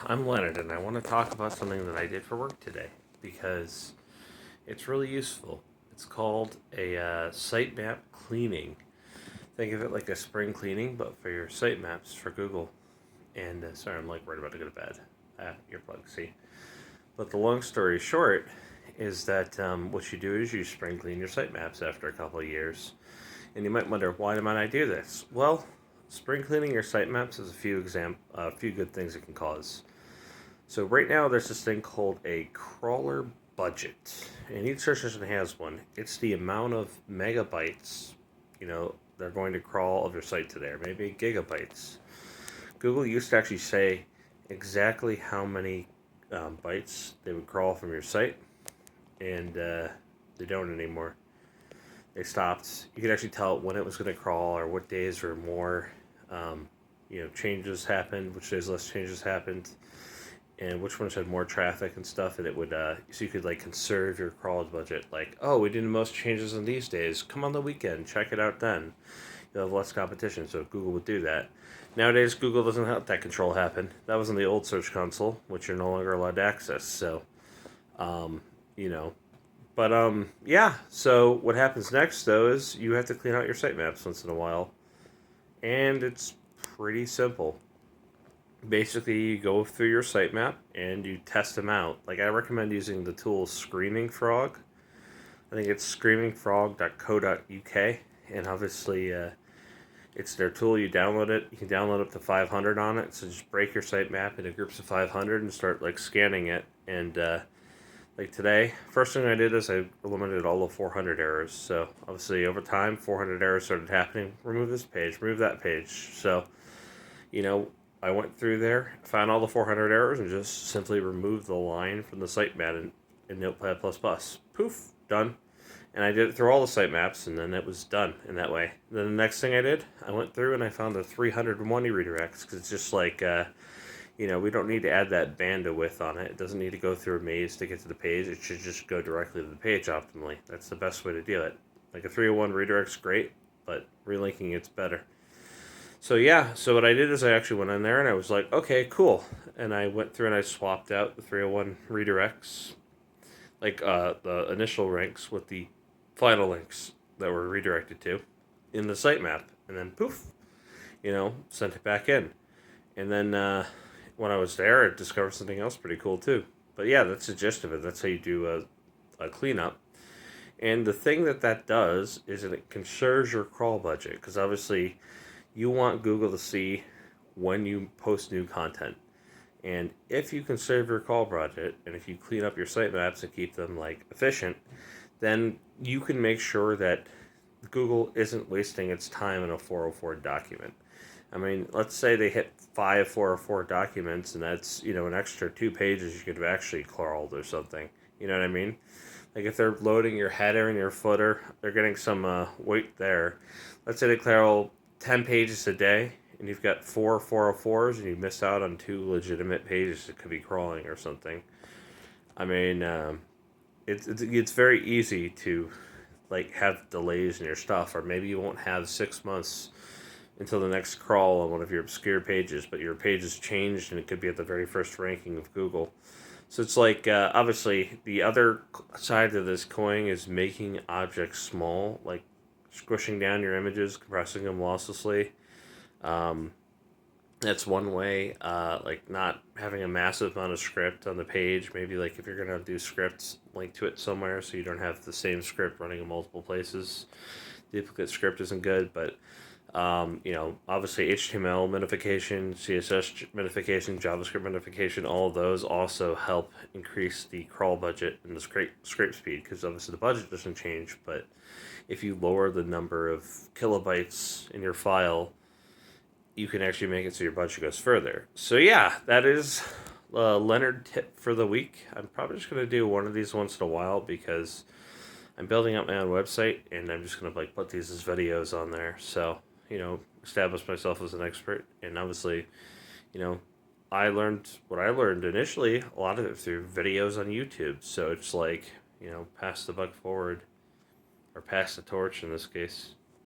I'm Leonard, and I want to talk about something that I did for work today because it's really useful. It's called a sitemap cleaning. Think of it like a spring cleaning, but for your sitemaps for Google. And sorry, I'm like right about to go to bed. Earplug, see. But the long story short is that what you do is you spring clean your sitemaps after a couple of years. And you might wonder, why might I do this? Well, spring cleaning your sitemaps is a few good things it can cause. So right now there's this thing called a crawler budget, and each search engine has one. It's the amount of megabytes, they're going to crawl of your site to there, maybe gigabytes. Google used to actually say exactly how many bytes they would crawl from your site, and they don't anymore. They stopped. You could actually tell when it was going to crawl or what days or more, changes happened, which days less changes happened, and which ones had more traffic and stuff, and it would so you could like conserve your crawl budget. Like, oh, we did the most changes on these days. Come on the weekend, check it out then. You'll have less competition, so Google would do that. Nowadays, Google doesn't let that control happen. That was in the old Search Console, which you're no longer allowed to access. So, um, you know, yeah. So what happens next though is you have to clean out your sitemaps once in a while, and it's pretty simple. Basically, you go through your sitemap and you test them out. Like, I recommend using the tool Screaming Frog. I think it's screamingfrog.co.uk, and obviously it's their tool. You download it. You can download up to 500 on it. So just break your sitemap into groups of 500 and start like scanning it. And like today, first thing I did is I eliminated all the 400 errors. So obviously over time, 400 errors started happening. Remove this page, remove that page. So, I went through there, found all the 400 errors, and just simply removed the line from the sitemap in Notepad++. Poof, done. And I did it through all the sitemaps, and then it was done in that way. Then the next thing I did, I went through and I found the 301 redirects, because it's just like, we don't need to add that bandwidth on it. It doesn't need to go through a maze to get to the page. It should just go directly to the page optimally. That's the best way to do it. Like a 301 redirect's great, but relinking it's better. So yeah, so what I did is I actually went in there and I was like, okay, cool. And I went through and I swapped out the 301 redirects, like the initial links with the final links that were redirected to in the sitemap. And then poof, sent it back in. And then when I was there, I discovered something else pretty cool too. But yeah, that's the gist of it. That's how you do a cleanup. And the thing that does is it conserves your crawl budget, because obviously you want Google to see when you post new content. And if you conserve your call budget, and if you clean up your sitemaps and keep them like efficient, then you can make sure that Google isn't wasting its time in a 404 document. I mean, let's say they hit 5 404 documents, and that's, an extra 2 pages you could have actually crawled or something. You know what I mean? Like if they're loading your header and your footer, they're getting some weight there. Let's say they crawl 10 pages a day, and you've got 4 404s, and you miss out on 2 legitimate pages that could be crawling or something. I mean, it's very easy to like have delays in your stuff, or maybe you won't have 6 months until the next crawl on one of your obscure pages, but your page has changed and it could be at the very first ranking of Google. So it's like, obviously, the other side of this coin is making objects small, like squishing down your images, compressing them losslessly. That's one way. Like not having a massive amount of script on the page. Maybe like if you're gonna do scripts, link to it somewhere so you don't have the same script running in multiple places. Duplicate script isn't good, but obviously HTML minification, CSS minification, JavaScript minification, all of those also help increase the crawl budget and the scrape speed, because obviously the budget doesn't change, but if you lower the number of kilobytes in your file, you can actually make it so your budget goes further. So yeah, that is a Leonard tip for the week. I'm probably just going to do one of these once in a while because I'm building up my own website, and I'm just going to like put these as videos on there. So, establish myself as an expert. And obviously, I learned what I learned initially, a lot of it through videos on YouTube. So it's like, pass the buck forward, or pass the torch in this case.